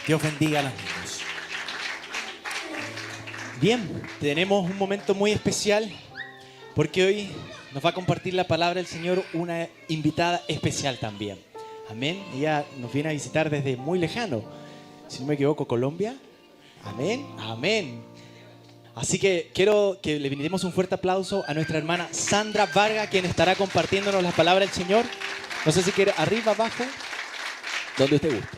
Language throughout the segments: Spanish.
Dios bendiga a los niños. Bien, tenemos un momento muy especial porque hoy nos va a compartir la palabra del Señor una invitada especial también. Amén. Ella nos viene a visitar desde muy lejano. Si no me equivoco, Colombia. Amén. Amén. Así que quiero que le brindemos un fuerte aplauso a nuestra hermana Sandra Vargas, quien estará compartiéndonos las palabras del Señor. No sé si quiere arriba, abajo, donde usted guste.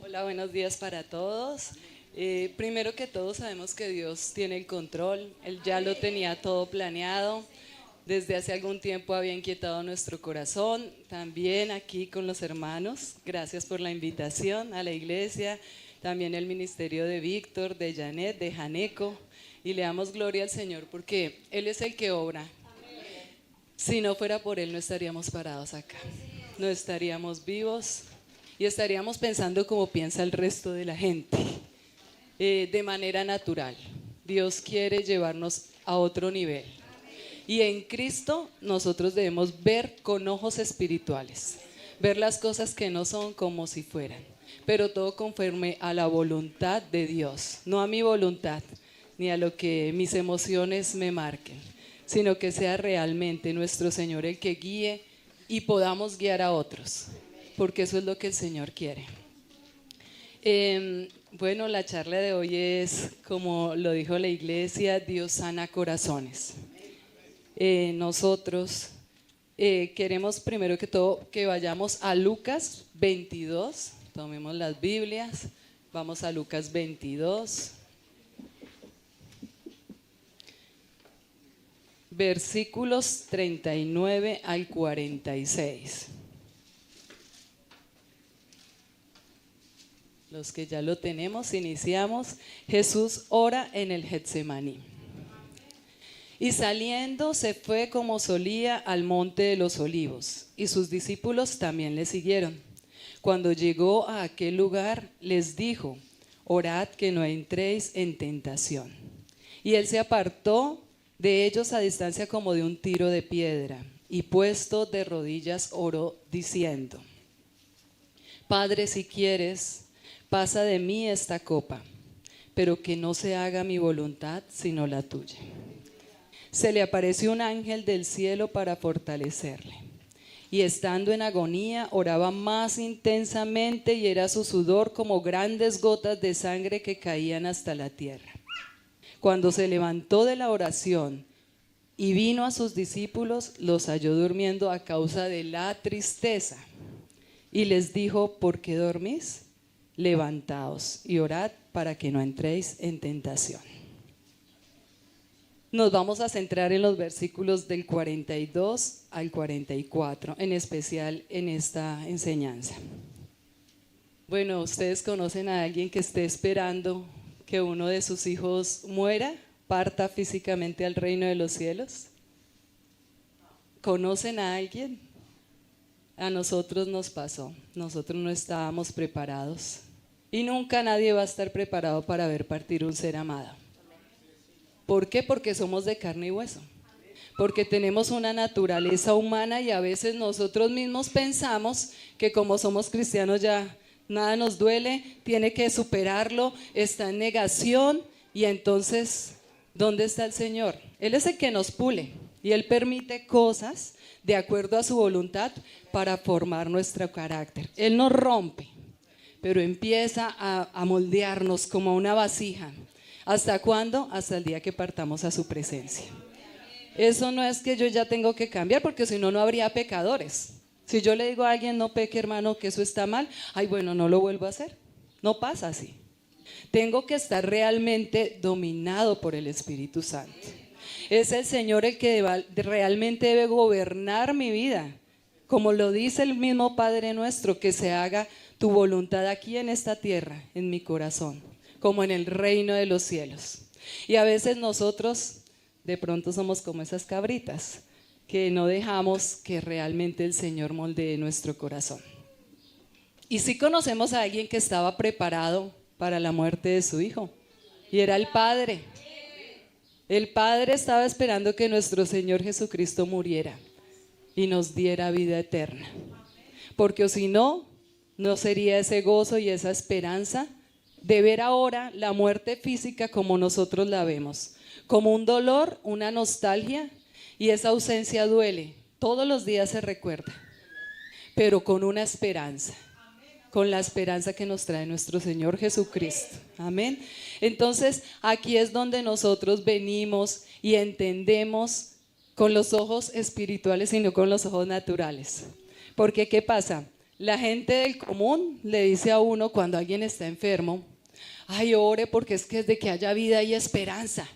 Hola, buenos días para todos. Primero que todo, sabemos que Dios tiene el control. Él ya lo tenía todo planeado. Desde hace algún tiempo había inquietado nuestro corazón. También aquí con los hermanos. Gracias por la invitación a la iglesia. También el ministerio de Víctor, de Janet, de Janeco. Y le damos gloria al Señor porque Él es el que obra. Si no fuera por Él, no estaríamos parados acá. No estaríamos vivos. Y estaríamos pensando como piensa el resto de la gente, de manera natural. Dios quiere llevarnos a otro nivel. Y en Cristo nosotros debemos ver con ojos espirituales, ver las cosas que no son como si fueran, pero todo conforme a la voluntad de Dios, no a mi voluntad, ni a lo que mis emociones me marquen, sino que sea realmente nuestro Señor el que guíe y podamos guiar a otros. Porque eso es lo que el Señor quiere. Bueno, la charla de hoy es, como lo dijo la iglesia, Dios sana corazones. Nosotros queremos primero que todo que vayamos a Lucas 22, tomemos las Biblias, vamos a Lucas 22, versículos 39 al 46. Los que ya lo tenemos, iniciamos. Jesús ora en el Getsemaní. Y saliendo se fue como solía al monte de los olivos, y sus discípulos también le siguieron. Cuando llegó a aquel lugar, les dijo: orad que no entréis en tentación. Y él se apartó de ellos a distancia como de un tiro de piedra, y puesto de rodillas oró diciendo: Padre, si quieres, pasa de mí esta copa, pero que no se haga mi voluntad sino la tuya. Se le apareció un ángel del cielo para fortalecerle, y estando en agonía oraba más intensamente, y era su sudor como grandes gotas de sangre que caían hasta la tierra. Cuando se levantó de la oración y vino a sus discípulos, los halló durmiendo a causa de la tristeza, y les dijo: ¿por qué dormís? Levantaos y orad para que no entréis en tentación. Nos vamos a centrar en los versículos del 42 al 44, en especial en esta enseñanza. Bueno, ¿ustedes conocen a alguien que esté esperando que uno de sus hijos muera, parta físicamente al reino de los cielos? ¿Conocen a alguien? A nosotros nos pasó, nosotros no estábamos preparados y nunca nadie va a estar preparado para ver partir un ser amado. ¿Por qué? Porque somos de carne y hueso, porque tenemos una naturaleza humana y a veces nosotros mismos pensamos que como somos cristianos ya nada nos duele, tiene que superarlo, está en negación. Y entonces, ¿dónde está el Señor? Él es el que nos pule y Él permite cosas de acuerdo a su voluntad para formar nuestro carácter. Él nos rompe, pero empieza a moldearnos como una vasija. ¿Hasta cuándo? Hasta el día que partamos a su presencia. Eso no es que yo ya tengo que cambiar, porque si no, no habría pecadores. Si yo le digo a alguien: no peque, hermano, que eso está mal, ay, bueno, no lo vuelvo a hacer. No pasa así. Tengo que estar realmente dominado por el Espíritu Santo. Es el Señor el que realmente debe gobernar mi vida. Como lo dice el mismo Padre nuestro: que se haga tu voluntad aquí en esta tierra, en mi corazón, como en el reino de los cielos. Y a veces nosotros de pronto somos como esas cabritas, que no dejamos que realmente el Señor moldee nuestro corazón. Y sí conocemos a alguien que estaba preparado para la muerte de su hijo, y era el Padre. El Padre estaba esperando que nuestro Señor Jesucristo muriera y nos diera vida eterna. Porque si no, no sería ese gozo y esa esperanza de ver ahora la muerte física como nosotros la vemos, como un dolor, una nostalgia, y esa ausencia duele. Todos los días se recuerda, pero con una esperanza, con la esperanza que nos trae nuestro Señor Jesucristo. Amén. Entonces, aquí es donde nosotros venimos y entendemos con los ojos espirituales y no con los ojos naturales. Porque, ¿qué pasa? La gente del común le dice a uno cuando alguien está enfermo: ay, ore, porque es que desde que haya vida hay esperanza,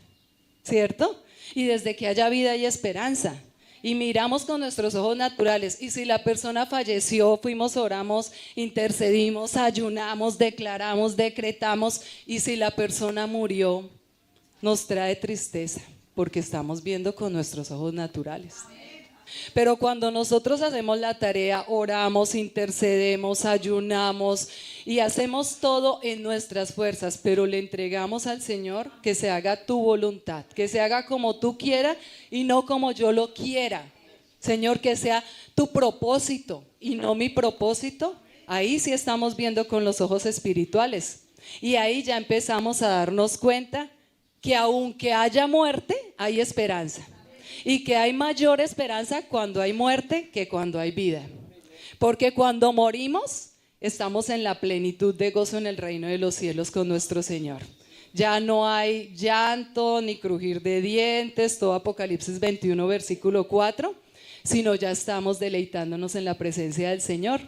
¿cierto? Y desde que haya vida hay esperanza. Y miramos con nuestros ojos naturales, y si la persona falleció, fuimos, oramos, intercedimos, ayunamos, declaramos, decretamos, y si la persona murió, nos trae tristeza, porque estamos viendo con nuestros ojos naturales. Pero cuando nosotros hacemos la tarea, oramos, intercedemos, ayunamos y hacemos todo en nuestras fuerzas, pero le entregamos al Señor que se haga tu voluntad, que se haga como tú quieras y no como yo lo quiera. Señor, que sea tu propósito y no mi propósito. Ahí sí estamos viendo con los ojos espirituales, y ahí ya empezamos a darnos cuenta que aunque haya muerte, hay esperanza. Y que hay mayor esperanza cuando hay muerte que cuando hay vida. Porque cuando morimos, estamos en la plenitud de gozo en el reino de los cielos con nuestro Señor. Ya no hay llanto ni crujir de dientes, todo Apocalipsis 21, versículo 4, sino ya estamos deleitándonos en la presencia del Señor.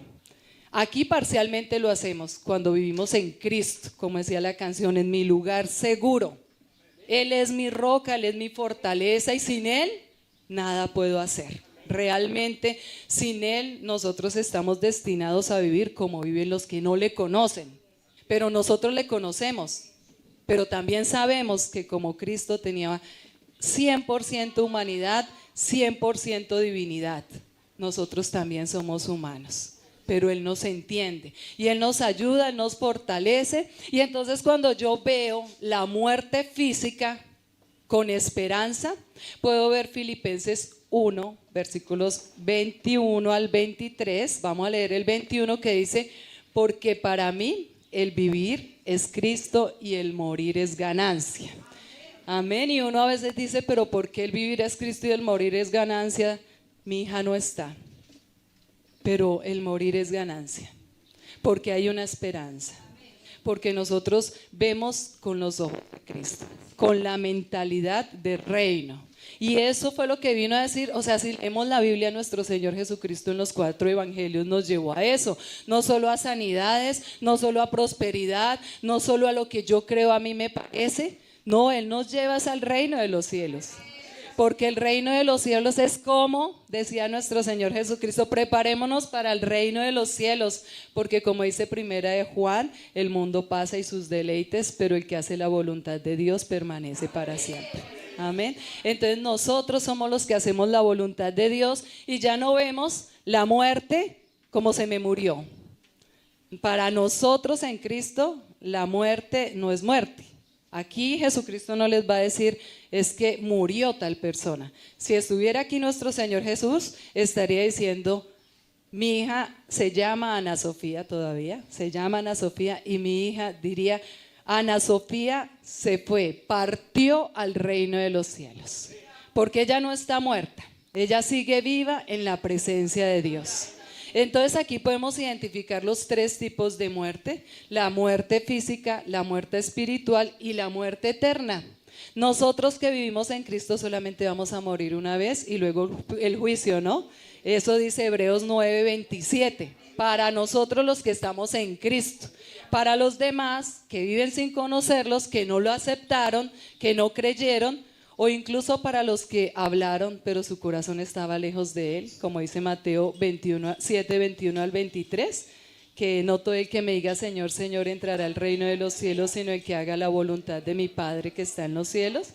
Aquí parcialmente lo hacemos cuando vivimos en Cristo, como decía la canción, en mi lugar seguro. Él es mi roca, Él es mi fortaleza, y sin Él nada puedo hacer. Realmente sin Él nosotros estamos destinados a vivir como viven los que no le conocen. Pero nosotros le conocemos, pero también sabemos que como Cristo tenía 100% humanidad, 100% divinidad, nosotros también somos humanos. Pero Él nos entiende y Él nos ayuda, Él nos fortalece. Y entonces cuando yo veo la muerte física con esperanza, puedo ver Filipenses 1, versículos 21 al 23. Vamos a leer el 21, que dice: porque para mí el vivir es Cristo y el morir es ganancia. Amén. Y uno a veces dice: pero ¿por qué el vivir es Cristo y el morir es ganancia? Mi hija no está. Pero el morir es ganancia, porque hay una esperanza, porque nosotros vemos con los ojos de Cristo, con la mentalidad de reino. Y eso fue lo que vino a decir, o sea, si leemos la Biblia, nuestro Señor Jesucristo en los 4 evangelios nos llevó a eso, no solo a sanidades, no solo a prosperidad, no solo a lo que yo creo a mí me parece, no, Él nos lleva al reino de los cielos. Porque el reino de los cielos es como, decía nuestro Señor Jesucristo, preparémonos para el reino de los cielos, porque como dice primera de Juan, el mundo pasa y sus deleites, pero el que hace la voluntad de Dios permanece para siempre. Amén. Entonces nosotros somos los que hacemos la voluntad de Dios y ya no vemos la muerte como se me murió. Para nosotros en Cristo, la muerte no es muerte. Aquí Jesucristo no les va a decir es que murió tal persona. Si estuviera aquí nuestro Señor Jesús, estaría diciendo: mi hija se llama Ana Sofía todavía, se llama Ana Sofía, y mi hija diría: Ana Sofía se fue, partió al reino de los cielos. Porque ella no está muerta, ella sigue viva en la presencia de Dios. Entonces aquí podemos identificar los 3 tipos de muerte: la muerte física, la muerte espiritual y la muerte eterna. Nosotros que vivimos en Cristo solamente vamos a morir una vez y luego el juicio, ¿no? Eso dice Hebreos 9:27. Para nosotros los que estamos en Cristo. Para los demás que viven sin conocerlos, que no lo aceptaron, que no creyeron, o incluso para los que hablaron, pero su corazón estaba lejos de Él, como dice Mateo 7, 21 al 23, que no todo el que me diga Señor, Señor entrará al reino de los cielos, sino el que haga la voluntad de mi Padre que está en los cielos.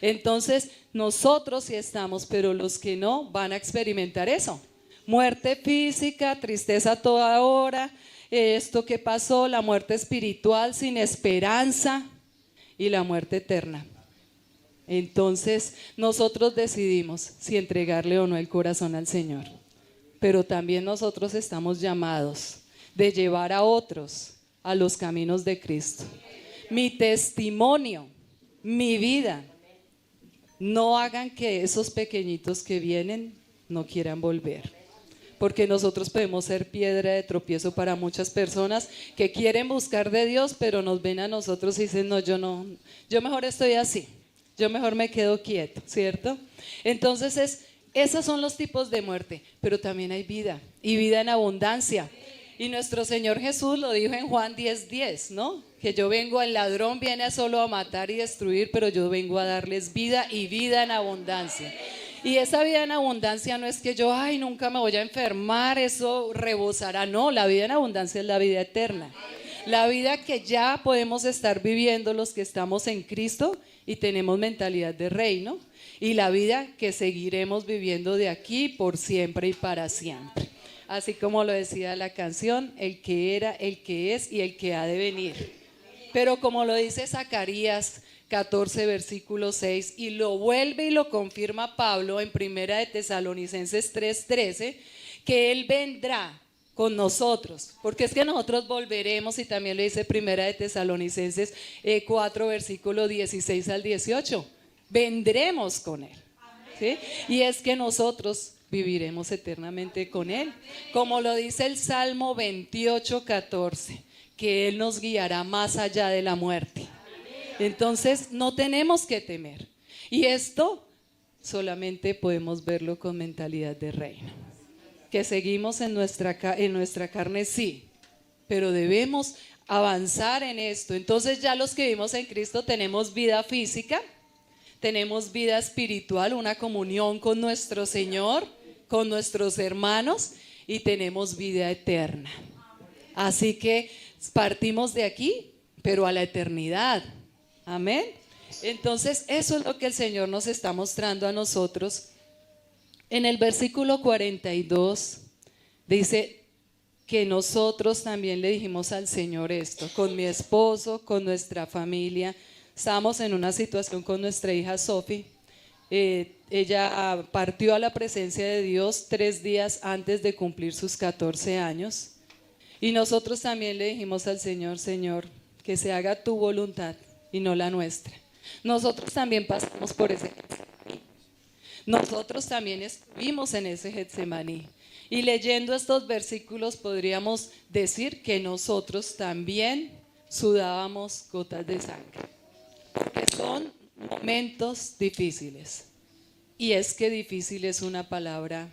Entonces nosotros sí estamos, pero los que no van a experimentar eso. Muerte física, tristeza a toda hora, esto que pasó, la muerte espiritual sin esperanza y la muerte eterna. Entonces nosotros decidimos si entregarle o no el corazón al Señor. Pero también nosotros estamos llamados de llevar a otros a los caminos de Cristo. Mi testimonio, mi vida, no hagan que esos pequeñitos que vienen no quieran volver. Porque nosotros podemos ser piedra de tropiezo para muchas personas que quieren buscar de Dios, pero nos ven a nosotros y dicen, no, yo mejor estoy así, yo mejor me quedo quieto, ¿cierto? Entonces esos son los tipos de muerte, pero también hay vida, y vida en abundancia. Y nuestro Señor Jesús lo dijo en Juan 10:10, ¿no? Que yo vengo, el ladrón viene solo a matar y destruir, pero yo vengo a darles vida y vida en abundancia. Y esa vida en abundancia no es que yo, ay, nunca me voy a enfermar, eso rebosará. No, la vida en abundancia es la vida eterna. La vida que ya podemos estar viviendo los que estamos en Cristo y tenemos mentalidad de reino. Y la vida que seguiremos viviendo de aquí por siempre y para siempre. Así como lo decía la canción, el que era, el que es y el que ha de venir. Pero como lo dice Zacarías 14, versículo 6, y lo vuelve y lo confirma Pablo en Primera de Tesalonicenses 3:13, que Él vendrá con nosotros, porque es que nosotros volveremos, y también lo dice Primera de Tesalonicenses 4, versículo 16 al 18, vendremos con Él, ¿sí? Y es que nosotros viviremos eternamente con Él, como lo dice el Salmo 28:14, que Él nos guiará más allá de la muerte. Entonces no tenemos que temer. Y esto solamente podemos verlo con mentalidad de reino. Que seguimos en nuestra carne, sí, pero debemos avanzar en esto. Entonces ya los que vivimos en Cristo tenemos vida física, tenemos vida espiritual, una comunión con nuestro Señor, con nuestros hermanos, y tenemos vida eterna. Así que partimos de aquí, pero a la eternidad. Amén. Entonces eso es lo que el Señor nos está mostrando a nosotros. En el versículo 42 dice que nosotros también le dijimos al Señor esto, con mi esposo, con nuestra familia. Estábamos en una situación con nuestra hija Sophie. Ella partió a la presencia de Dios 3 días antes de cumplir sus 14 años. Y nosotros también le dijimos al Señor, Señor, que se haga tu voluntad y no la nuestra. Nosotros también pasamos por ese Getsemaní. Nosotros también estuvimos en ese Getsemaní. Y leyendo estos versículos podríamos decir que nosotros también sudábamos gotas de sangre. Porque son momentos difíciles. Y es que difícil es una palabra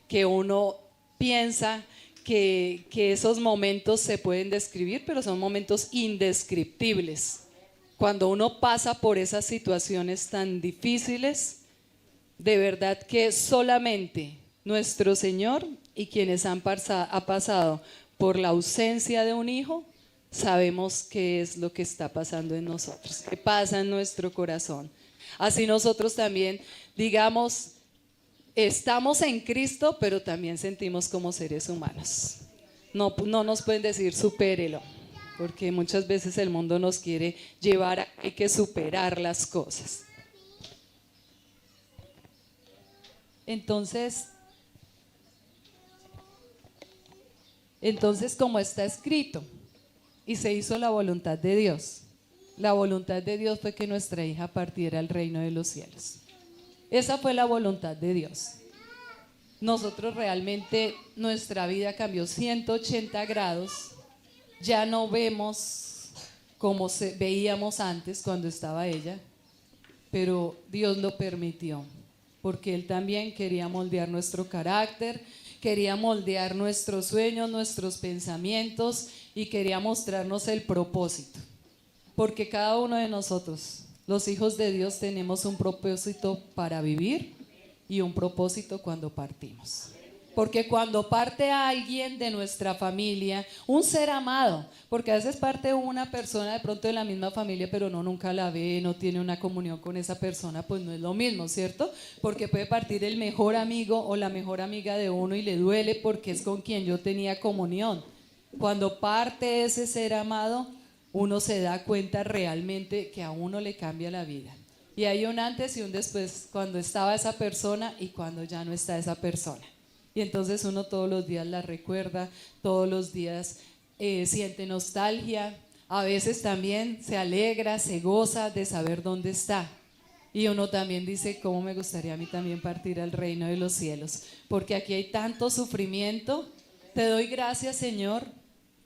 que uno piensa que esos momentos se pueden describir, pero son momentos indescriptibles. Cuando uno pasa por esas situaciones tan difíciles, de verdad que solamente nuestro Señor y quienes han pasado por la ausencia de un hijo, sabemos qué es lo que está pasando en nosotros, qué pasa en nuestro corazón. Así nosotros también, digamos, estamos en Cristo, pero también sentimos como seres humanos. No nos pueden decir supérelo, porque muchas veces el mundo nos quiere llevar a que hay que superar las cosas. Entonces, como está escrito, y se hizo la voluntad de Dios. La voluntad de Dios fue que nuestra hija partiera al reino de los cielos. Esa fue la voluntad de Dios. Nosotros realmente, nuestra vida cambió 180 grados. Ya no vemos como veíamos antes cuando estaba ella, pero Dios lo permitió, porque Él también quería moldear nuestro carácter, quería moldear nuestros sueños, nuestros pensamientos, y quería mostrarnos el propósito. Porque cada uno de nosotros, los hijos de Dios, tenemos un propósito para vivir y un propósito cuando partimos. Porque cuando parte alguien de nuestra familia, un ser amado, porque a veces parte una persona de pronto de la misma familia, pero no nunca la ve, no tiene una comunión con esa persona, pues no es lo mismo, ¿cierto? Porque puede partir el mejor amigo o la mejor amiga de uno y le duele porque es con quien yo tenía comunión. Cuando parte ese ser amado, uno se da cuenta realmente que a uno le cambia la vida. Y hay un antes y un después, cuando estaba esa persona y cuando ya no está esa persona. Y entonces uno todos los días la recuerda, todos los días siente nostalgia, a veces también se alegra, se goza de saber dónde está. Y uno también dice, ¿cómo me gustaría a mí también partir al reino de los cielos? Porque aquí hay tanto sufrimiento. Te doy gracias, Señor,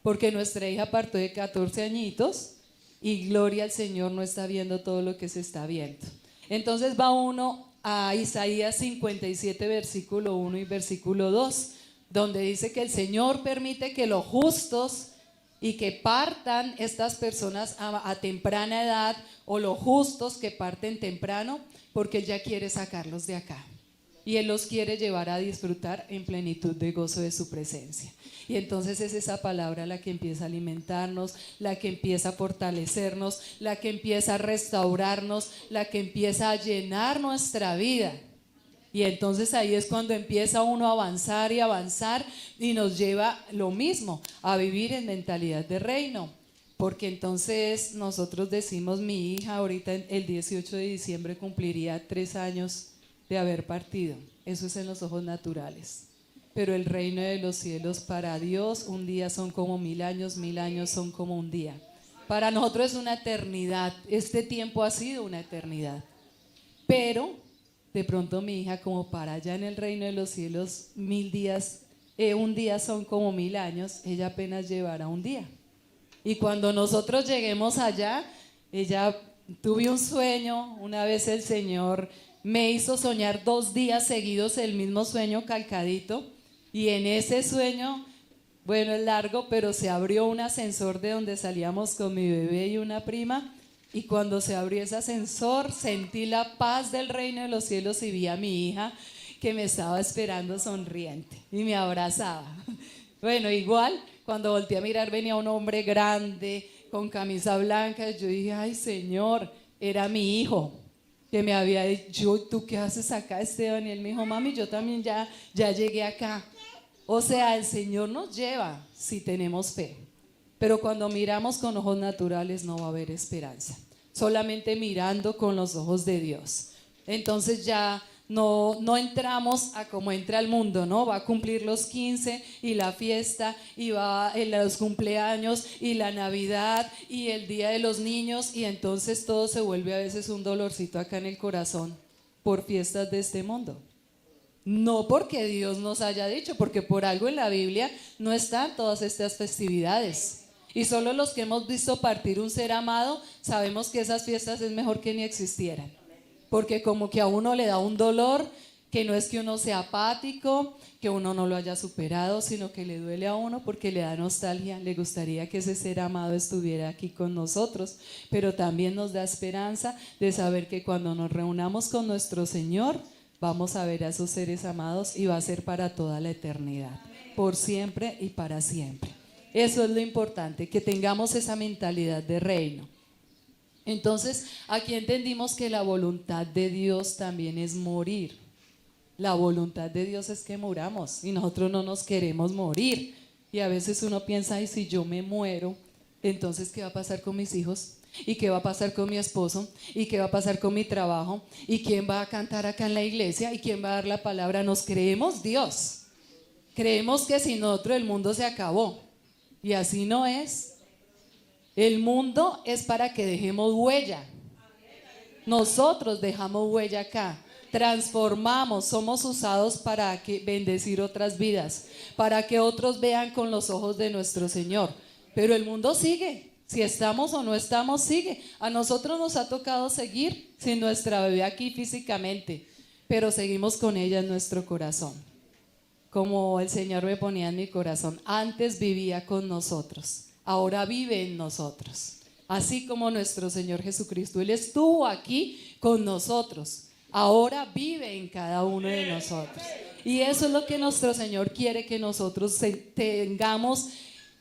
porque nuestra hija partió de 14 añitos y gloria al Señor, no está viendo todo lo que se está viendo. Entonces va uno a Isaías 57, versículo 1 y versículo 2, donde dice que el Señor permite que los justos y que partan estas personas a temprana edad, o los justos que parten temprano, porque Él ya quiere sacarlos de acá. Y Él los quiere llevar a disfrutar en plenitud de gozo de su presencia. Y entonces es esa palabra la que empieza a alimentarnos, la que empieza a fortalecernos, la que empieza a restaurarnos, la que empieza a llenar nuestra vida. Y entonces ahí es cuando empieza uno a avanzar y nos lleva lo mismo, a vivir en mentalidad de reino. Porque entonces nosotros decimos, mi hija ahorita el 18 de diciembre cumpliría 3 años de haber partido. Eso es en los ojos naturales. Pero el reino de los cielos para Dios, un día son como 1000 años son como un día. Para nosotros es una eternidad. Este tiempo ha sido una eternidad. Pero de pronto mi hija, como para allá en el reino de los cielos, 1000 días, un día son como 1000 años, ella apenas llevará un día. Y cuando nosotros lleguemos allá, tuve un sueño, una vez el Señor me hizo soñar 2 días seguidos el mismo sueño calcadito, y en ese sueño, bueno, es largo, pero se abrió un ascensor de donde salíamos con mi bebé y una prima, y cuando se abrió ese ascensor sentí la paz del reino de los cielos y vi a mi hija que me estaba esperando sonriente y me abrazaba. Bueno, igual cuando volteé a mirar venía un hombre grande con camisa blanca, yo dije, ay Señor, era mi hijo que me había dicho, ¿tú qué haces acá, Esteban? Y él me dijo, mami, yo también ya llegué acá. O sea, el Señor nos lleva si tenemos fe. Pero cuando miramos con ojos naturales no va a haber esperanza. Solamente mirando con los ojos de Dios. Entonces ya no entramos a como entra el mundo, ¿no? Va a cumplir los 15 y la fiesta, y va en los cumpleaños y la Navidad y el Día de los Niños, y entonces todo se vuelve a veces un dolorcito acá en el corazón por fiestas de este mundo. No porque Dios nos haya dicho, porque por algo en la Biblia no están todas estas festividades. Y solo los que hemos visto partir un ser amado sabemos que esas fiestas es mejor que ni existieran. Porque como que a uno le da un dolor, que no es que uno sea apático, que uno no lo haya superado, sino que le duele a uno porque le da nostalgia, le gustaría que ese ser amado estuviera aquí con nosotros, pero también nos da esperanza de saber que cuando nos reunamos con nuestro Señor, vamos a ver a esos seres amados y va a ser para toda la eternidad, por siempre y para siempre. Eso es lo importante, que tengamos esa mentalidad de reino. Entonces, aquí entendimos que la voluntad de Dios también es morir. La voluntad de Dios es que muramos y nosotros no nos queremos morir. Y a veces uno piensa, ay, si yo me muero, entonces ¿qué va a pasar con mis hijos? ¿Y qué va a pasar con mi esposo? ¿Y qué va a pasar con mi trabajo? ¿Y quién va a cantar acá en la iglesia? ¿Y quién va a dar la palabra? Nos creemos Dios. Creemos que sin nosotros el mundo se acabó. Y así no es. El mundo es para que dejemos huella. Nosotros dejamos huella acá. Transformamos, somos usados para bendecir otras vidas, para que otros vean con los ojos de nuestro Señor. Pero el mundo sigue. Si estamos o no estamos, sigue. A nosotros nos ha tocado seguir sin nuestra bebé aquí físicamente, pero seguimos con ella en nuestro corazón. Como el Señor me ponía en mi corazón, antes vivía con nosotros, ahora vive en nosotros. Así como nuestro Señor Jesucristo, Él estuvo aquí con nosotros. ahora vive en cada uno de nosotros. Y eso es lo que nuestro Señor quiere, que nosotros tengamos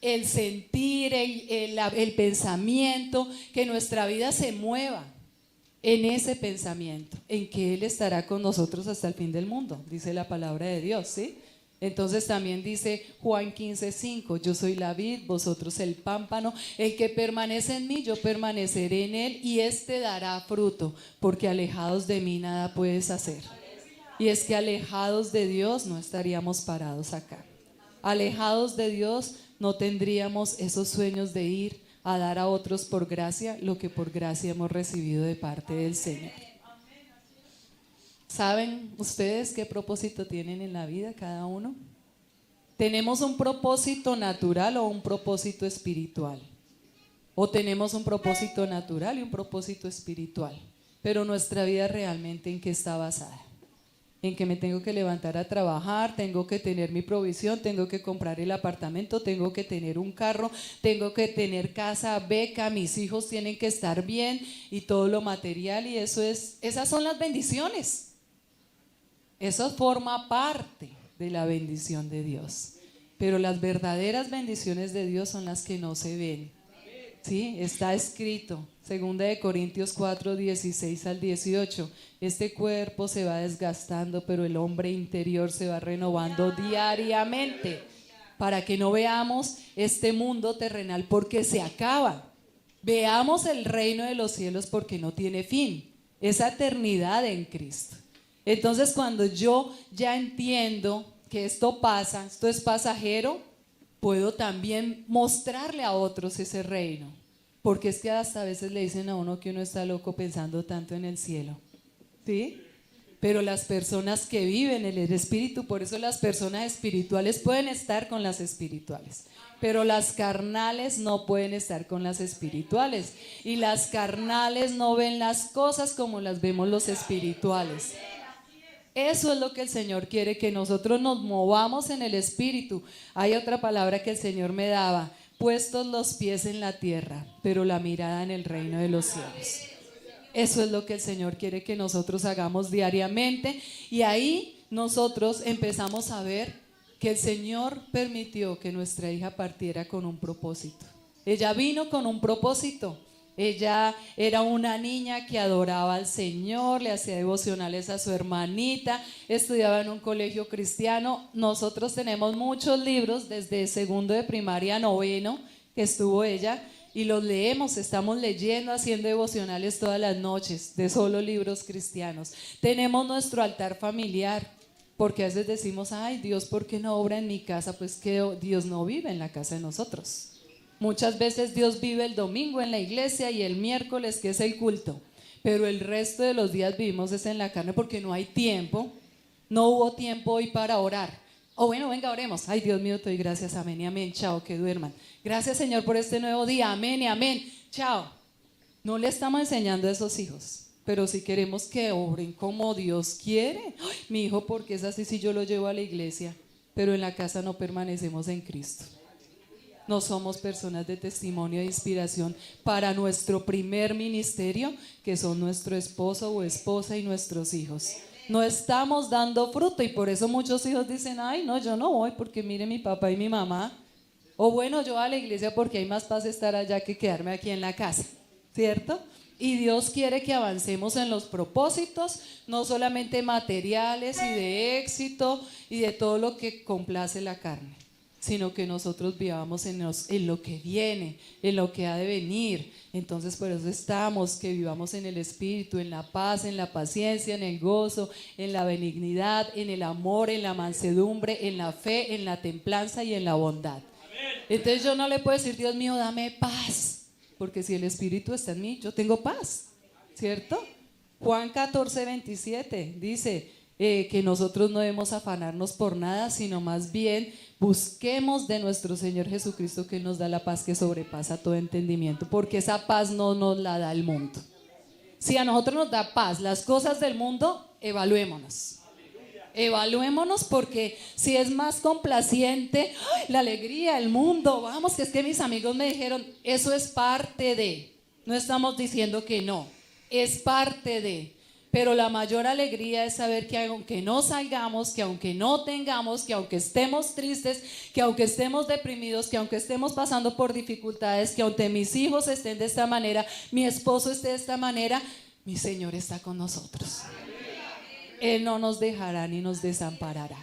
el sentir, el pensamiento, que nuestra vida se mueva en ese pensamiento, en que Él estará con nosotros hasta el fin del mundo, dice la palabra de Dios, ¿sí? Entonces también dice Juan 15:5, yo soy la vid, vosotros el pámpano, el que permanece en mí, yo permaneceré en él, y éste dará fruto, porque alejados de mí nada puedes hacer. Y es que alejados de Dios no estaríamos parados acá. Alejados de Dios no tendríamos esos sueños de ir a dar a otros por gracia lo que por gracia hemos recibido de parte del Señor. ¿Saben ustedes qué propósito tienen en la vida cada uno? ¿Tenemos un propósito natural o un propósito espiritual? ¿O tenemos un propósito natural y un propósito espiritual? Pero nuestra vida realmente, ¿en qué está basada? En que me tengo que levantar a trabajar, tengo que tener mi provisión, tengo que comprar el apartamento, tengo que tener un carro, tengo que tener casa, beca, mis hijos tienen que estar bien y todo lo material, y esas son las bendiciones. Eso forma parte de la bendición de Dios. Pero las verdaderas bendiciones de Dios son las que no se ven. ¿Sí? Está escrito, 2 Corintios 4, 16 al 18. Este cuerpo se va desgastando, pero el hombre interior se va renovando diariamente, para que no veamos este mundo terrenal porque se acaba. Veamos el reino de los cielos porque no tiene fin. Esa eternidad en Cristo. Entonces, cuando yo ya entiendo que esto pasa, esto es pasajero, puedo también mostrarle a otros ese reino. Porque es que hasta a veces le dicen a uno que uno está loco pensando tanto en el cielo. ¿Sí? Pero las personas que viven en el espíritu, por eso las personas espirituales pueden estar con las espirituales. Pero las carnales no pueden estar con las espirituales. Y las carnales no ven las cosas como las vemos los espirituales. Eso es lo que el Señor quiere, que nosotros nos movamos en el espíritu. Hay otra palabra que el Señor me daba: puestos los pies en la tierra, pero la mirada en el reino de los cielos. Eso es lo que el Señor quiere que nosotros hagamos diariamente, y ahí nosotros empezamos a ver que el Señor permitió que nuestra hija partiera con un propósito. Ella vino con un propósito. Ella era una niña que adoraba al Señor, le hacía devocionales a su hermanita, estudiaba en un colegio cristiano. Nosotros tenemos muchos libros, desde segundo de primaria a noveno, que estuvo ella, y los leemos, estamos leyendo, haciendo devocionales todas las noches, de solo libros cristianos. Tenemos nuestro altar familiar, porque a veces decimos, ay Dios, ¿por qué no obra en mi casa? Pues que Dios no vive en la casa de nosotros. Muchas veces Dios vive el domingo en la iglesia y el miércoles, que es el culto, pero el resto de los días vivimos es en la carne, porque no hay tiempo. No hubo tiempo hoy para orar. Bueno, venga, oremos. Ay, Dios mío, te doy gracias, amén y amén. Chao, que duerman. Gracias, Señor, por este nuevo día, amén y amén. Chao. No le estamos enseñando a esos hijos, pero si queremos que obren como Dios quiere. Ay, mi hijo, porque es así si yo lo llevo a la iglesia, pero en la casa no permanecemos en Cristo. No somos personas de testimonio e inspiración para nuestro primer ministerio, que son nuestro esposo o esposa y nuestros hijos. No estamos dando fruto, y por eso muchos hijos dicen, ay no, yo no voy porque mire mi papá y mi mamá. O bueno, yo a la iglesia porque hay más paz estar allá que quedarme aquí en la casa, ¿cierto? Y Dios quiere que avancemos en los propósitos, no solamente materiales y de éxito y de todo lo que complace la carne, sino que nosotros vivamos en lo que viene, en lo que ha de venir. Entonces por eso estamos, que vivamos en el espíritu, en la paz, en la paciencia, en el gozo, en la benignidad, en el amor, en la mansedumbre, en la fe, en la templanza y en la bondad. Entonces yo no le puedo decir, Dios mío, dame paz, porque si el espíritu está en mí, yo tengo paz, ¿cierto? Juan 14, 27 dice que nosotros no debemos afanarnos por nada, sino más bien busquemos de nuestro Señor Jesucristo, que nos da la paz que sobrepasa todo entendimiento, porque esa paz no nos la da el mundo. Si a nosotros nos da paz las cosas del mundo, evaluémonos, porque si es más complaciente, ¡ay, la alegría, el mundo! Vamos, que es que mis amigos me dijeron, eso es parte de, no estamos diciendo que no, es parte de. Pero la mayor alegría es saber que aunque no salgamos, que aunque no tengamos, que aunque estemos tristes, que aunque estemos deprimidos, que aunque estemos pasando por dificultades, que aunque mis hijos estén de esta manera, mi esposo esté de esta manera, mi Señor está con nosotros. Él no nos dejará ni nos desamparará.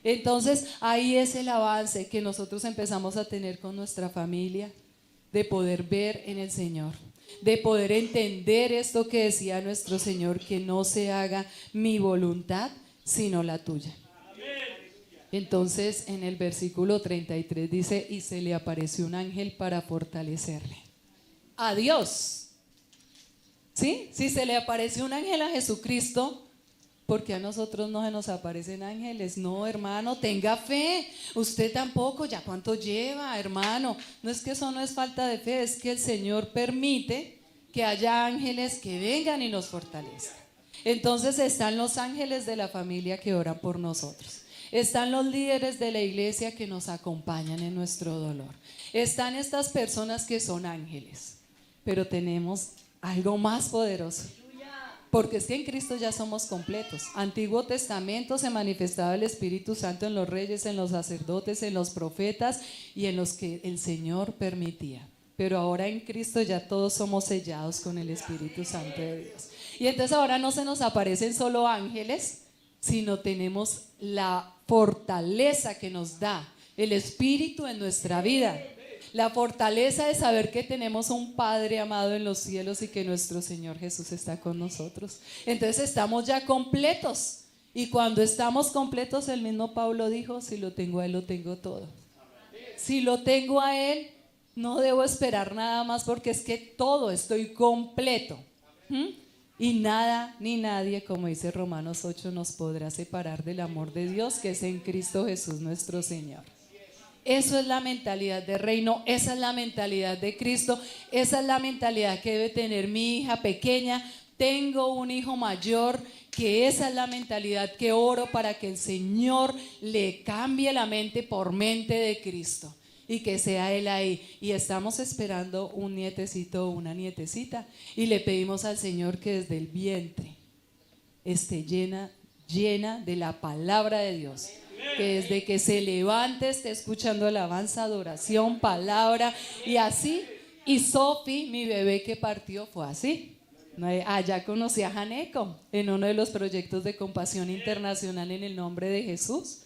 Entonces ahí es el avance que nosotros empezamos a tener con nuestra familia, de poder ver en el Señor, de poder entender esto que decía nuestro Señor, que no se haga mi voluntad sino la tuya. Entonces en el versículo 33 dice: y se le apareció un ángel para fortalecerle. A Dios, ¿sí? Si se le apareció un ángel a Jesucristo, ¿por qué a nosotros no se nos aparecen ángeles? No, hermano, tenga fe. Usted tampoco, ¿ya cuánto lleva, hermano? No es que eso no es falta de fe, es que el Señor permite que haya ángeles que vengan y nos fortalezcan. Entonces están los ángeles de la familia que oran por nosotros. Están los líderes de la iglesia que nos acompañan en nuestro dolor. Están estas personas que son ángeles. Pero tenemos algo más poderoso. Porque es que en Cristo ya somos completos. Antiguo Testamento se manifestaba el Espíritu Santo en los reyes, en los sacerdotes, en los profetas y en los que el Señor permitía. Pero ahora en Cristo ya todos somos sellados con el Espíritu Santo de Dios. Y entonces ahora no se nos aparecen solo ángeles, sino tenemos la fortaleza que nos da el Espíritu en nuestra vida. La fortaleza de saber que tenemos un Padre amado en los cielos y que nuestro Señor Jesús está con nosotros. Entonces estamos ya completos. Y cuando estamos completos, el mismo Pablo dijo: si lo tengo a Él, lo tengo todo. Si lo tengo a Él, no debo esperar nada más, porque es que todo, estoy completo. Y nada ni nadie, como dice Romanos 8, nos podrá separar del amor de Dios que es en Cristo Jesús nuestro Señor. Eso es la mentalidad de reino, esa es la mentalidad de Cristo, esa es la mentalidad que debe tener mi hija pequeña. Tengo un hijo mayor, que esa es la mentalidad que oro para que el Señor le cambie la mente por mente de Cristo y que sea Él ahí. Y estamos esperando un nietecito o una nietecita y le pedimos al Señor que desde el vientre esté llena de la palabra de Dios. Que desde que se levante esté escuchando alabanza, adoración, palabra y así. Y Sofi, mi bebé que partió, fue así. Allá conocí a Janeco en uno de los proyectos de Compasión Internacional en el nombre de Jesús.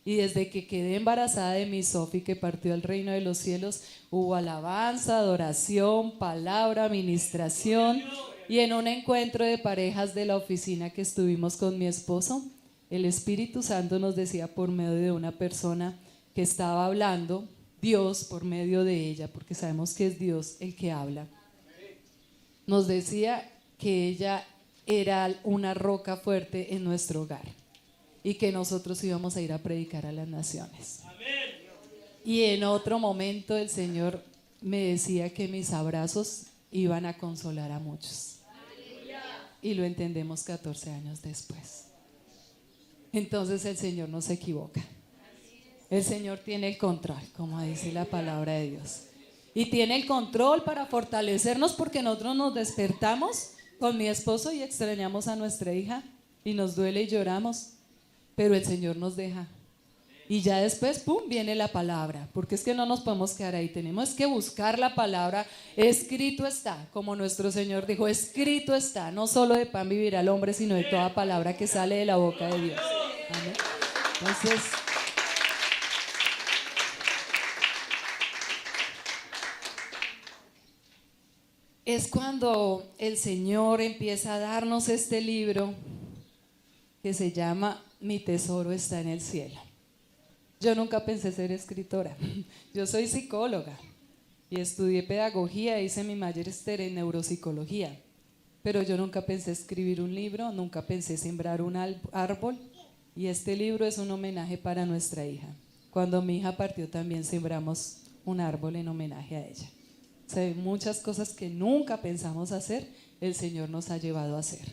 Y desde que quedé embarazada de mi Sofi que partió al reino de los cielos, hubo alabanza, adoración, palabra, administración. Y en un encuentro de parejas de la oficina que estuvimos con mi esposo, el Espíritu Santo nos decía por medio de una persona que estaba hablando, Dios por medio de ella, porque sabemos que es Dios el que habla, nos decía que ella era una roca fuerte en nuestro hogar y que nosotros íbamos a ir a predicar a las naciones. Y en otro momento el Señor me decía que mis abrazos iban a consolar a muchos. Y lo entendemos 14 años después. Entonces el Señor no se equivoca. El Señor tiene el control, como dice la palabra de Dios. Y tiene el control para fortalecernos, porque nosotros nos despertamos con mi esposo y extrañamos a nuestra hija y nos duele y lloramos, pero el Señor nos deja. Y ya después, ¡pum!, viene la palabra, porque es que no nos podemos quedar ahí, tenemos que buscar la palabra. Escrito está, como nuestro Señor dijo, escrito está, no solo de pan vivirá el hombre, sino de toda palabra que sale de la boca de Dios. Amén. Entonces, es cuando el Señor empieza a darnos este libro que se llama Mi tesoro está en el cielo. Yo nunca pensé ser escritora. Yo soy psicóloga y estudié pedagogía, hice mi magíster en neuropsicología, pero yo nunca pensé escribir un libro, nunca pensé sembrar un árbol, y este libro es un homenaje para nuestra hija. Cuando mi hija partió también sembramos un árbol en homenaje a ella. O sea, muchas cosas que nunca pensamos hacer, el Señor nos ha llevado a hacer.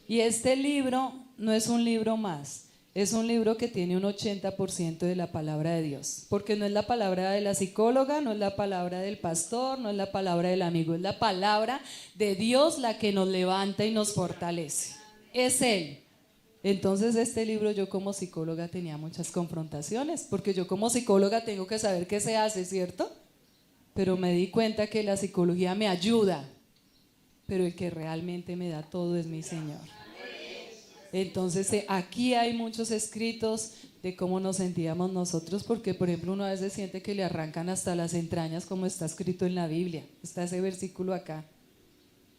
Y este libro no es un libro más, Es un libro que tiene un 80% de la palabra de Dios, porque no es la palabra de la psicóloga, no es la palabra del pastor, no es la palabra del amigo, es la palabra de Dios la que nos levanta y nos fortalece. Es Él. Entonces este libro, yo como psicóloga tenía muchas confrontaciones, porque yo como psicóloga tengo que saber qué se hace, ¿cierto? Pero me di cuenta que la psicología me ayuda, pero el que realmente me da todo es mi Señor. Entonces aquí hay muchos escritos de cómo nos sentíamos nosotros, porque por ejemplo uno a veces siente que le arrancan hasta las entrañas, como está escrito en la Biblia, está ese versículo acá,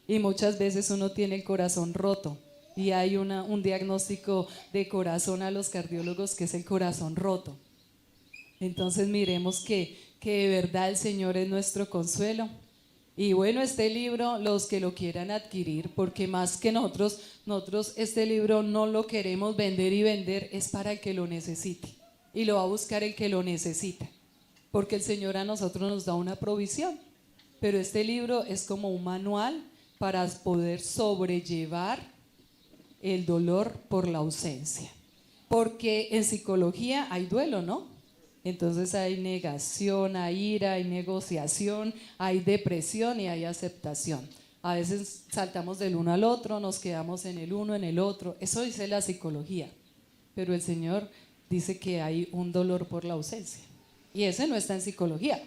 y muchas veces uno tiene el corazón roto, y hay un diagnóstico de corazón a los cardiólogos que es el corazón roto. Entonces miremos que de verdad el Señor es nuestro consuelo. Y bueno, este libro, los que lo quieran adquirir, porque más que nosotros este libro no lo queremos vender y vender, es para el que lo necesite. Y lo va a buscar el que lo necesita, porque el Señor a nosotros nos da una provisión. Pero este libro es como un manual para poder sobrellevar el dolor por la ausencia. Porque en psicología hay duelo, ¿no? Entonces hay negación, hay ira, hay negociación, hay depresión y hay aceptación. A veces saltamos del uno al otro, nos quedamos en el uno, en el otro. Eso dice la psicología. Pero el Señor dice que hay un dolor por la ausencia. Y ese no está en psicología.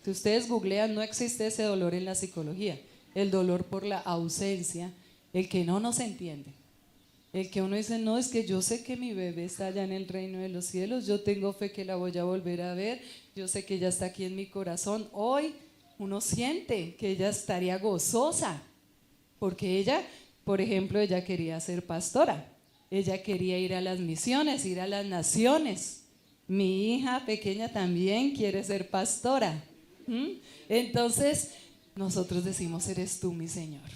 Si ustedes googlean, no existe ese dolor en la psicología. El dolor por la ausencia, el que no nos entiende. El que uno dice, no, es que yo sé que mi bebé está allá en el reino de los cielos, yo tengo fe que la voy a volver a ver, yo sé que ella está aquí en mi corazón. Hoy uno siente que ella estaría gozosa, porque ella, por ejemplo, ella quería ser pastora, ella quería ir a las misiones, ir a las naciones. Mi hija pequeña también quiere ser pastora. Entonces, nosotros decimos, eres tú mi Señor,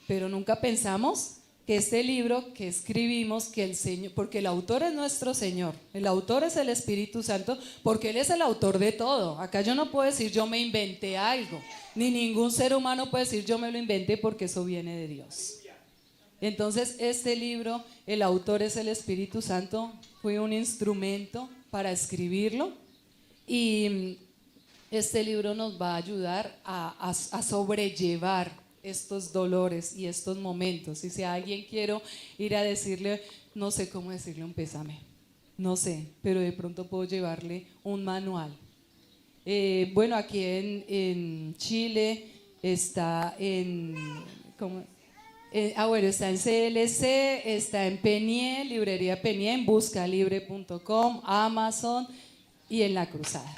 pero nunca pensamos que este libro que escribimos, que el Señor, porque el autor es nuestro Señor, el autor es el Espíritu Santo, porque Él es el autor de todo. Acá yo no puedo decir yo me inventé algo, ni ningún ser humano puede decir yo me lo inventé, porque eso viene de Dios. Entonces este libro, el autor es el Espíritu Santo, fue un instrumento para escribirlo, y este libro nos va a ayudar a sobrellevar estos dolores y estos momentos. Y si a alguien quiero ir a decirle, no sé cómo decirle un pésame, no sé, pero de pronto puedo llevarle un manual. Bueno, aquí en Chile está está en CLC, está en Peniel, librería Peniel, en buscalibre.com, Amazon y en La Cruzada.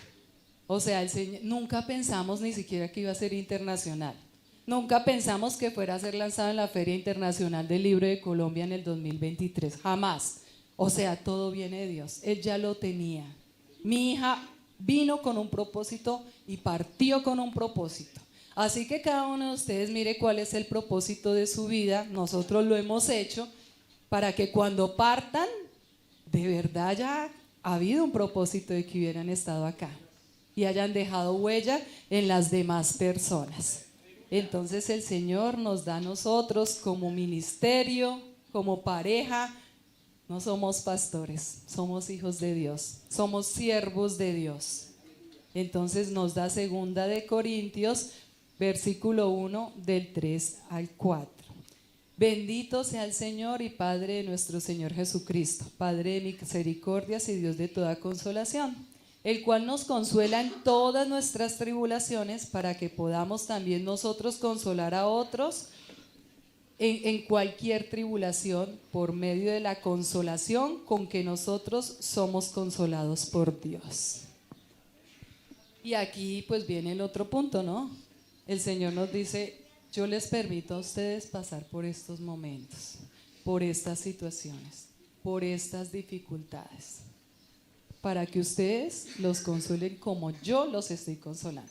O sea, el Señor, nunca pensamos ni siquiera que iba a ser internacional. Nunca pensamos que fuera a ser lanzado en la Feria Internacional del Libro de Colombia en el 2023, jamás. O sea, todo viene de Dios, Él ya lo tenía. Mi hija vino con un propósito y partió con un propósito. Así que cada uno de ustedes mire cuál es el propósito de su vida. Nosotros lo hemos hecho para que cuando partan, de verdad ya ha habido un propósito de que hubieran estado acá y hayan dejado huella en las demás personas. Entonces el Señor nos da a nosotros como ministerio, como pareja. No somos pastores, somos hijos de Dios, somos siervos de Dios. Entonces nos da 2 Corintios, versículo 1, del 3 al 4. Bendito sea el Señor y Padre de nuestro Señor Jesucristo, Padre de misericordias y Dios de toda consolación, el cual nos consuela en todas nuestras tribulaciones, para que podamos también nosotros consolar a otros en cualquier tribulación, por medio de la consolación con que nosotros somos consolados por Dios. Y aquí pues viene el otro punto, ¿no? El Señor nos dice, yo les permito a ustedes pasar por estos momentos, por estas situaciones, por estas dificultades, para que ustedes los consuelen como yo los estoy consolando.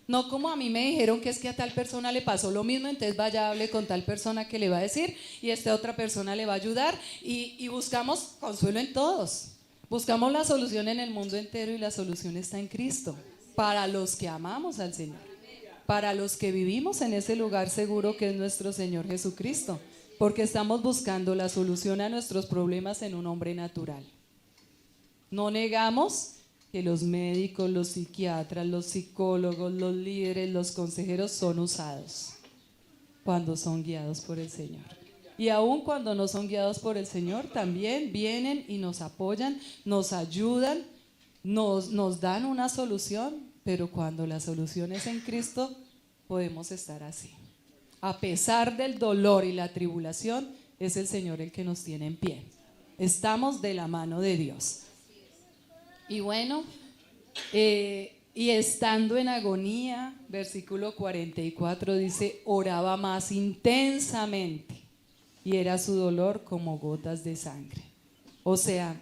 No como a mí me dijeron que es que a tal persona le pasó lo mismo, entonces vaya, hable con tal persona que le va a decir y esta otra persona le va a ayudar, y buscamos consuelo en todos. Buscamos la solución en el mundo entero, y la solución está en Cristo, para los que amamos al Señor, para los que vivimos en ese lugar seguro que es nuestro Señor Jesucristo. porque estamos buscando la solución a nuestros problemas en un hombre natural. No negamos que los médicos, los psiquiatras, los psicólogos, los líderes, los consejeros son usados cuando son guiados por el Señor. Y aun cuando no son guiados por el Señor, también vienen y nos apoyan, nos ayudan, nos dan una solución, pero cuando la solución es en Cristo, podemos estar así. A pesar del dolor y la tribulación, es el Señor el que nos tiene en pie. Estamos de la mano de Dios. Y bueno, y estando en agonía, versículo 44 dice, oraba más intensamente y era su dolor como gotas de sangre. O sea,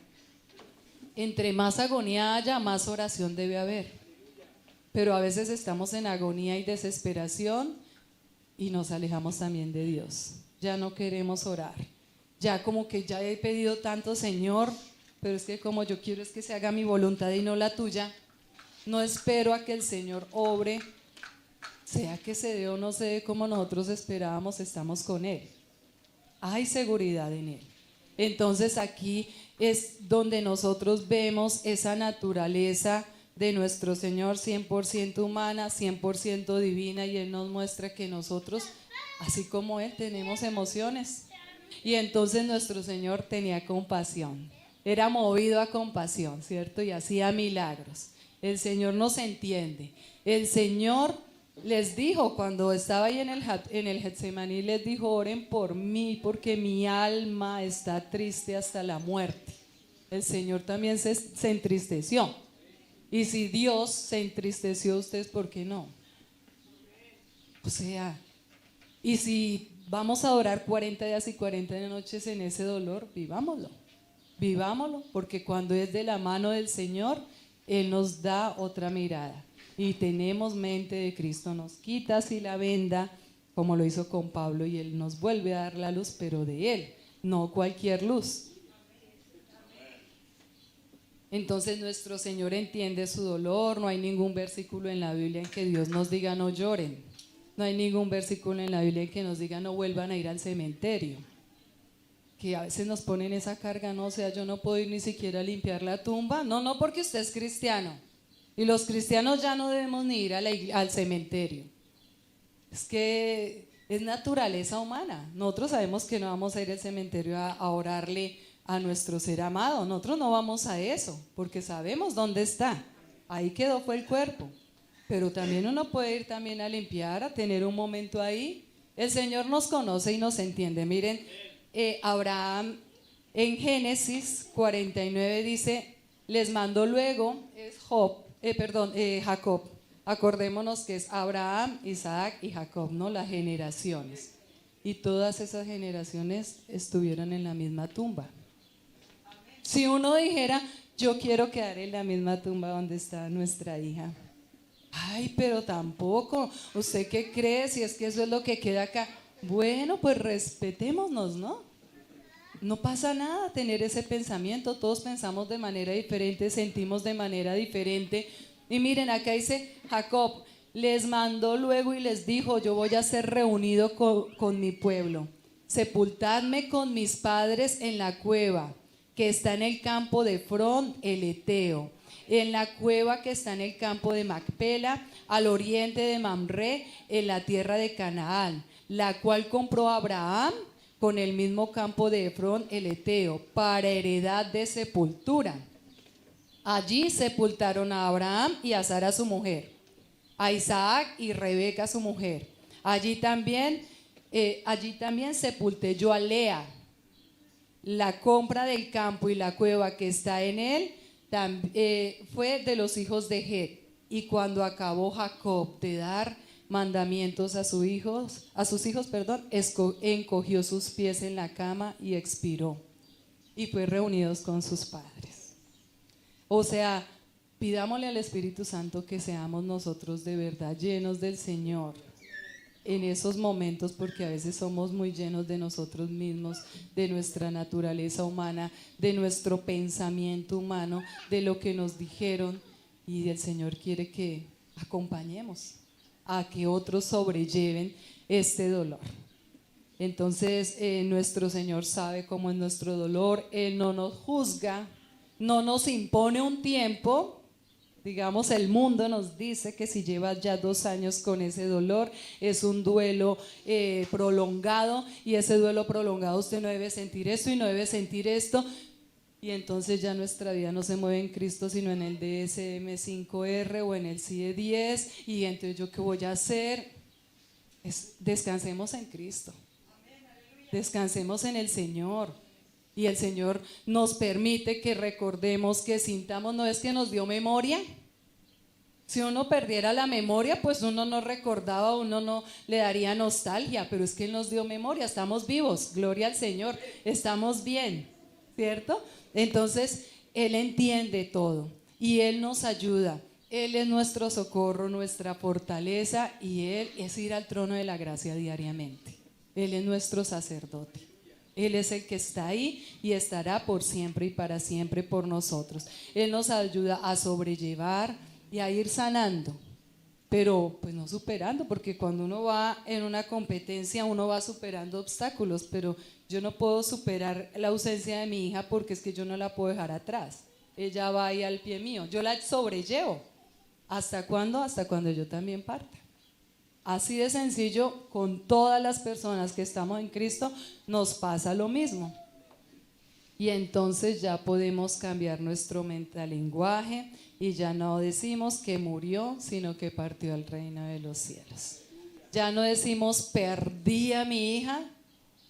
entre más agonía haya, más oración debe haber. Pero a veces estamos en agonía y desesperación y nos alejamos también de Dios. Ya no queremos orar. Ya como que ya he pedido tanto, Señor, pero es que como yo quiero es que se haga mi voluntad y no la tuya. No espero a que el Señor obre, sea que se dé o no se dé como nosotros esperábamos, estamos con Él. Hay seguridad en Él. Entonces aquí es donde nosotros vemos esa naturaleza de nuestro Señor 100% humana, 100% divina, y Él nos muestra que nosotros, así como Él, tenemos emociones. Y entonces nuestro Señor tenía compasión, era movido a compasión, ¿cierto? Y hacía milagros. El Señor nos entiende. El Señor les dijo cuando estaba ahí en el Getsemaní, les dijo, oren por mí porque mi alma está triste hasta la muerte. El Señor también se entristeció. Y si Dios se entristeció, ¿ustedes por qué no? O sea, y si vamos a orar 40 días y 40 noches en ese dolor, vivámoslo. Vivámoslo, porque cuando es de la mano del Señor, Él nos da otra mirada. Y tenemos mente de Cristo, nos quita así la venda, como lo hizo con Pablo, y Él nos vuelve a dar la luz, pero de Él, no cualquier luz. Entonces nuestro Señor entiende su dolor. No hay ningún versículo en la Biblia en que Dios nos diga no lloren. No hay ningún versículo en la Biblia en que nos diga no vuelvan a ir al cementerio. Que a veces nos ponen esa carga, no, o sea, yo no puedo ir ni siquiera a limpiar la tumba. No, porque usted es cristiano. Y los cristianos ya no debemos ni ir al cementerio. Es que es naturaleza humana. Nosotros sabemos que no vamos a ir al cementerio a orarle a nuestro ser amado. Nosotros no vamos a eso, porque sabemos dónde está. Ahí quedó, fue el cuerpo. Pero también uno puede ir también a limpiar, a tener un momento ahí. El Señor nos conoce y nos entiende. Miren, Abraham en Génesis 49 dice, les mandó luego, es Jacob. Acordémonos que es Abraham, Isaac y Jacob, ¿no? Las generaciones. Y todas esas generaciones estuvieron en la misma tumba. Si uno dijera, yo quiero quedar en la misma tumba donde está nuestra hija. Ay, pero tampoco. ¿Usted qué cree? Si es que eso es lo que queda acá. Bueno, pues respetémonos, ¿no? No pasa nada tener ese pensamiento. Todos pensamos de manera diferente, sentimos de manera diferente. Y miren, acá dice Jacob, les mandó luego y les dijo, yo voy a ser reunido con mi pueblo. Sepultadme con mis padres en la cueva que está en el campo de Efrón el Eteo, en la cueva que está en el campo de Macpela, al oriente de Mamre, en la tierra de Canaán, la cual compró Abraham con el mismo campo de Efrón el Eteo, para heredad de sepultura. Allí sepultaron a Abraham y a Sara su mujer, a Isaac y Rebeca su mujer. Allí también sepulté yo a Lea. La compra del campo y la cueva que está en él fue de los hijos de Het. Y cuando acabó Jacob de dar mandamientos a sus hijos, encogió sus pies en la cama y expiró. Y fue reunidos con sus padres. O sea, pidámosle al Espíritu Santo que seamos nosotros de verdad llenos del Señor en esos momentos, porque a veces somos muy llenos de nosotros mismos, de nuestra naturaleza humana, de nuestro pensamiento humano, de lo que nos dijeron, y el Señor quiere que acompañemos a que otros sobrelleven este dolor. Entonces nuestro Señor sabe cómo es nuestro dolor, Él no nos juzga, no nos impone un tiempo. Digamos, el mundo nos dice que si llevas ya 2 años con ese dolor, es un duelo prolongado, y ese duelo prolongado usted no debe sentir esto y no debe sentir esto, y entonces ya nuestra vida no se mueve en Cristo sino en el DSM-5R o en el CIE-10, y entonces ¿yo qué voy a hacer? Descansemos en Cristo, descansemos en el Señor. Y el Señor nos permite que recordemos, que sintamos. No es que nos dio memoria. Si uno perdiera la memoria, pues uno no recordaba, uno no le daría nostalgia, pero es que Él nos dio memoria, estamos vivos, gloria al Señor, estamos bien, ¿cierto? Entonces, Él entiende todo y Él nos ayuda. Él es nuestro socorro, nuestra fortaleza, y Él es ir al trono de la gracia diariamente. Él es nuestro sacerdote. Él es el que está ahí y estará por siempre y para siempre por nosotros. Él nos ayuda a sobrellevar y a ir sanando, pero pues no superando, porque cuando uno va en una competencia uno va superando obstáculos, pero yo no puedo superar la ausencia de mi hija porque es que yo no la puedo dejar atrás. Ella va ahí al pie mío, yo la sobrellevo. ¿Hasta cuándo? Hasta cuando yo también parta. Así de sencillo, con todas las personas que estamos en Cristo nos pasa lo mismo. Y entonces ya podemos cambiar nuestro metalenguaje y ya no decimos que murió, sino que partió al reino de los cielos. Ya no decimos perdí a mi hija,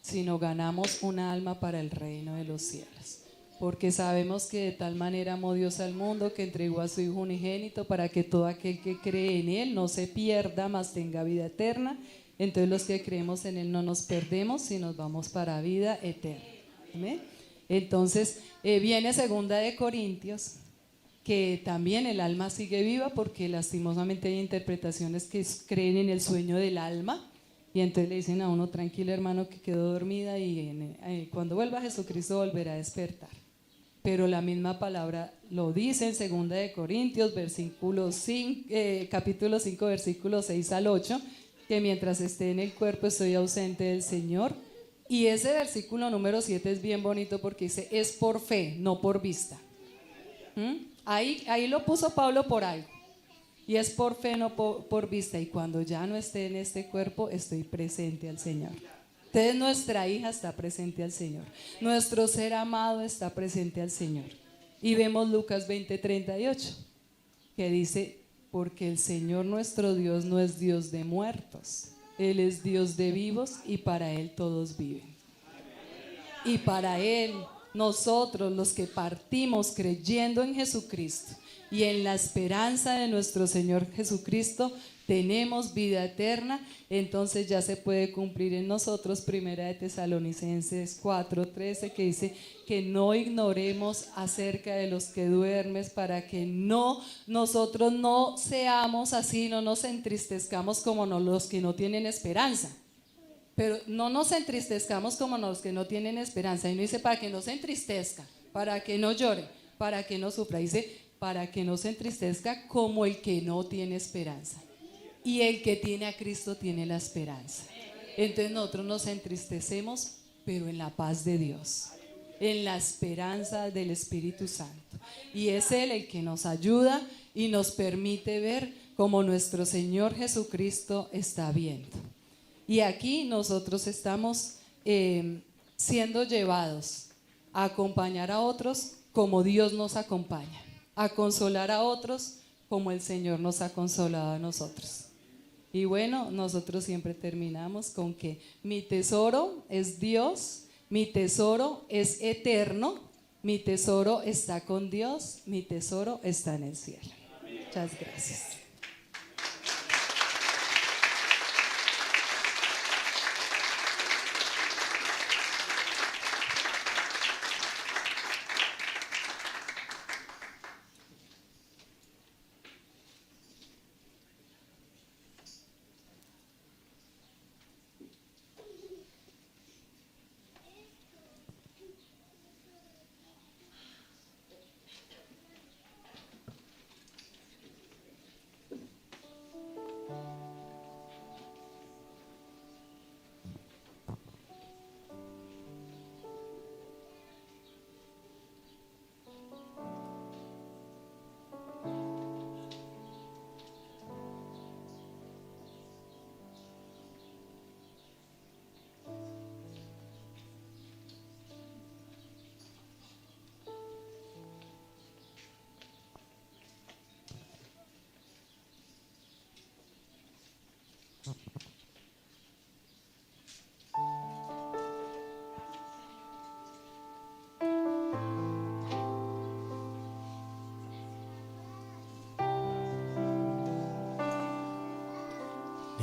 sino ganamos una alma para el reino de los cielos. Porque sabemos que de tal manera amó Dios al mundo que entregó a su Hijo unigénito para que todo aquel que cree en Él no se pierda, mas tenga vida eterna. Entonces los que creemos en Él no nos perdemos, sino nos vamos para vida eterna. ¿Amén? Entonces viene 2 Corintios, que también el alma sigue viva, porque lastimosamente hay interpretaciones que creen en el sueño del alma. Y entonces le dicen a uno, tranquilo hermano que quedó dormida, y cuando vuelva Jesucristo volverá a despertar. Pero la misma palabra lo dice en 2 Corintios, capítulo 5, versículos 6 al 8, que mientras esté en el cuerpo estoy ausente del Señor. Y ese versículo número 7 es bien bonito porque dice, es por fe, no por vista. Ahí lo puso Pablo por algo. Y es por fe, no por vista. Y cuando ya no esté en este cuerpo, estoy presente al Señor. Entonces nuestra hija está presente al Señor. Nuestro ser amado está presente al Señor. Y vemos Lucas 20:38, que dice, porque el Señor nuestro Dios no es Dios de muertos. Él es Dios de vivos y para Él todos viven. Y para Él, nosotros los que partimos creyendo en Jesucristo y en la esperanza de nuestro Señor Jesucristo, tenemos vida eterna. Entonces ya se puede cumplir en nosotros 1 Tesalonicenses 4:13, que dice que no ignoremos acerca de los que duermes, para que nosotros no seamos así, no nos entristezcamos como los que no tienen esperanza. Pero no nos entristezcamos como los que no tienen esperanza. Y no dice para que no se entristezca, para que no llore, para que no sufra. Dice para que no se entristezca como el que no tiene esperanza. Y el que tiene a Cristo tiene la esperanza. Entonces nosotros nos entristecemos, pero en la paz de Dios, en la esperanza del Espíritu Santo. Y es Él el que nos ayuda y nos permite ver como nuestro Señor Jesucristo está viendo. Y aquí nosotros estamos siendo llevados a acompañar a otros como Dios nos acompaña, a consolar a otros como el Señor nos ha consolado a nosotros. Y bueno, nosotros siempre terminamos con que mi tesoro es Dios, mi tesoro es eterno, mi tesoro está con Dios, mi tesoro está en el cielo. Muchas gracias.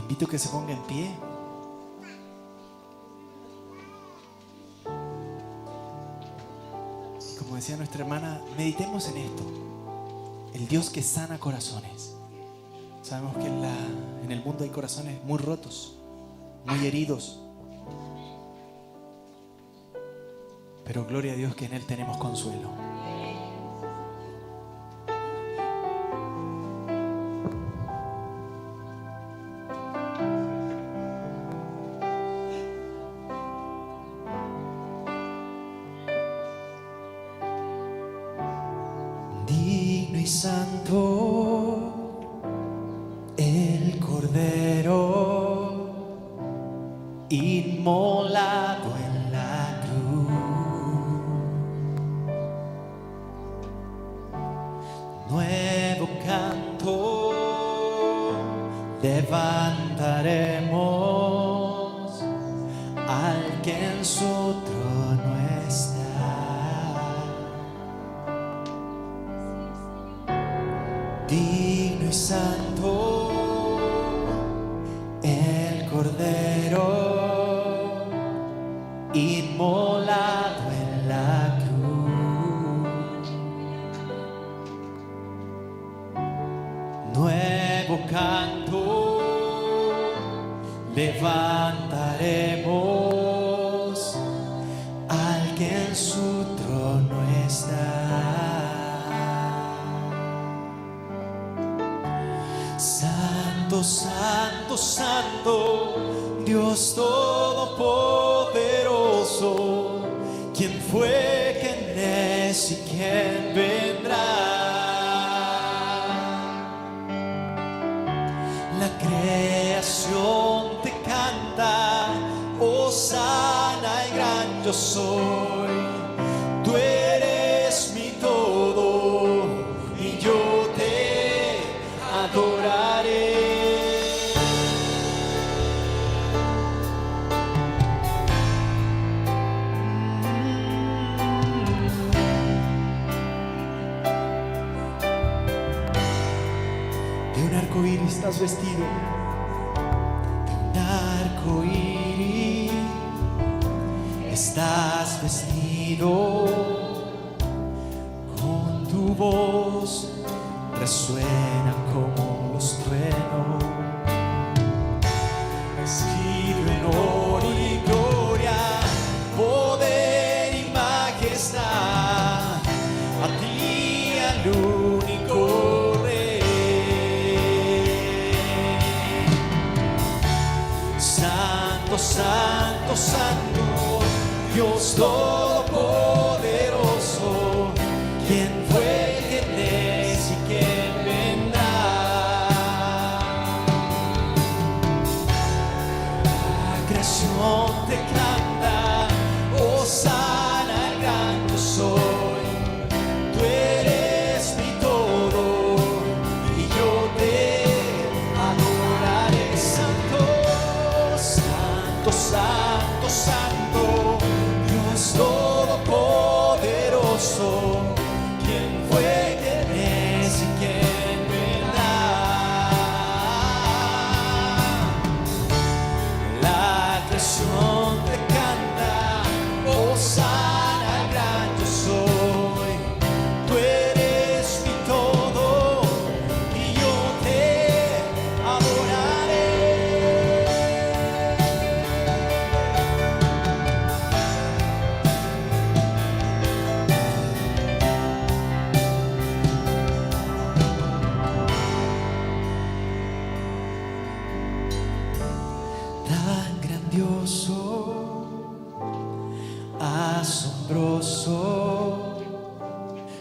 invito a que se ponga en pie. Y como decía nuestra hermana, meditemos en esto. El Dios que sana corazones. Sabemos que en el mundo hay corazones muy rotos, muy heridos. Pero gloria a Dios que en Él tenemos consuelo. Digno y santo el Cordero inmolado en la cruz. Nuevo canto levantaremos al que en su trono está. Digno y santo el Cordero inmolado en la cruz. Nuevo canto levantaremos al que en su trono está. Santo, santo, santo, Dios todopoderoso, ¿quién fue, quién es y quién vendrá? La creación te canta, hosana el gran yo soy. Tú eres mi todo y yo te adoraré. De un arco iris estás vestido, de un arco iris estás vestido, con tu voz resuena como los truenos. Vestido en oro y gloria, poder y majestad, a ti al único Rey. Santo, santo, santo, Dios todopoderoso, ¿quién fue, quién es y quién vendrá? La creación te canta, hosana el gran yo soy. Tú eres mi todo y yo te adoraré. Santo, santo, santo, santo, Dios todopoderoso, ¿quién fue, quién es y quién vendrá? La creación te canta, hosana el gran yo soy. Tú eres mi todo y yo te adoraré. Tan grandioso, asombroso,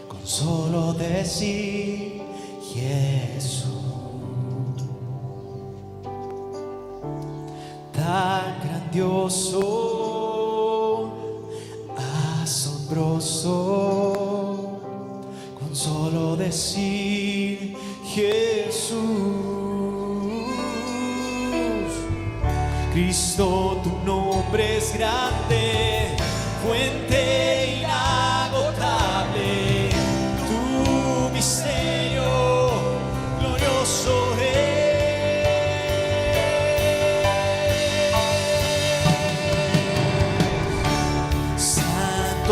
con solo decir Jesús. Tan grandioso, asombroso, con solo decir Jesús. Cristo, tu nombre es grande, fuente inagotable, tu misterio glorioso es.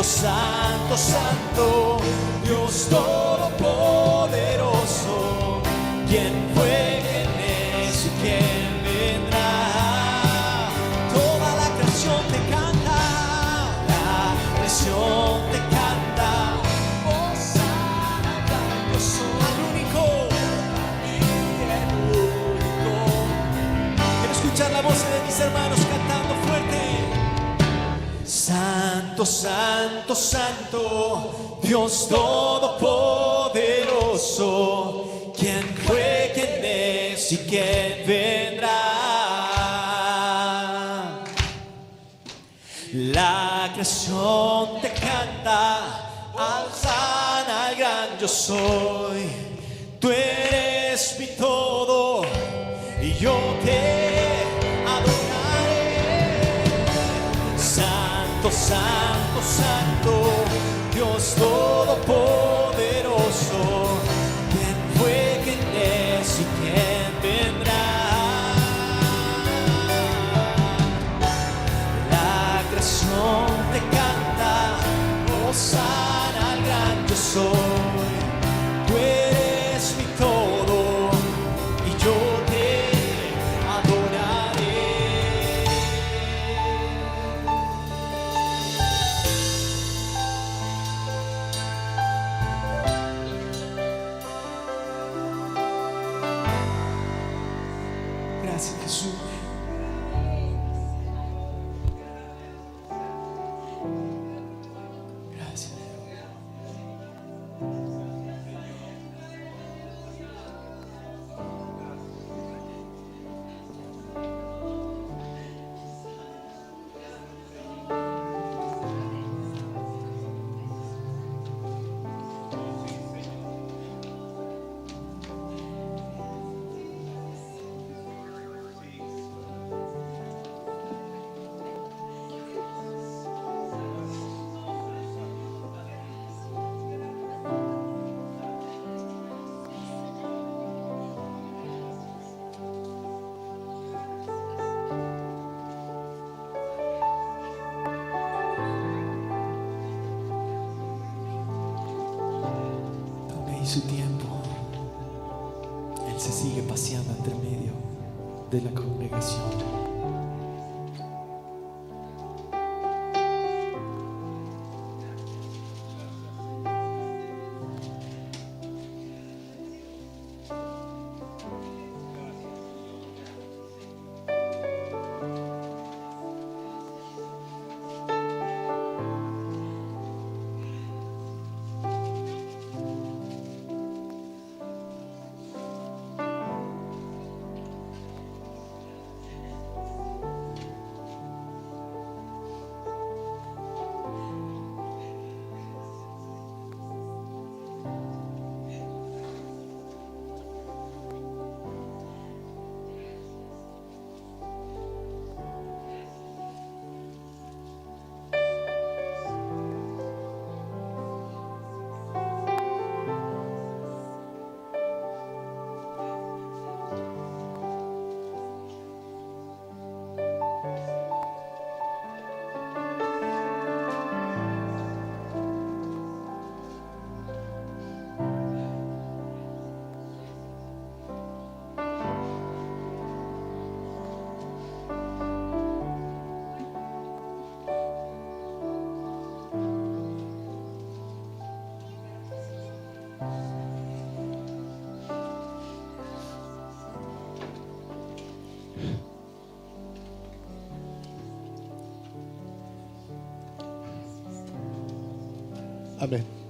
Santo, Santo, Dios Todopoderoso, ¿quién fue, quién es y quién vendrá? Toda la creación te canta, la creación te canta. Hosana, yo soy el único y el único. Quiero escuchar la voz de mis hermanos cantando fuerte. Santo, Santo, Santo, Dios Todopoderoso, ¿quién fue, quién es y quién vendrá? La creación te canta, alzan al gran yo soy. Tú eres mi todo y yo te adoraré. Santo, Santo, Santo, Dios Todopoderoso, ¿quién fue, quién es y quién vendrá? La creación te canta, hosana al gran yo soy. Tú eres mi todo y yo te adoraré. Gracias, Jesús. Gracias. Tome ahí su tiempo. Él se sigue paseando entre medio de la congregación. Amén.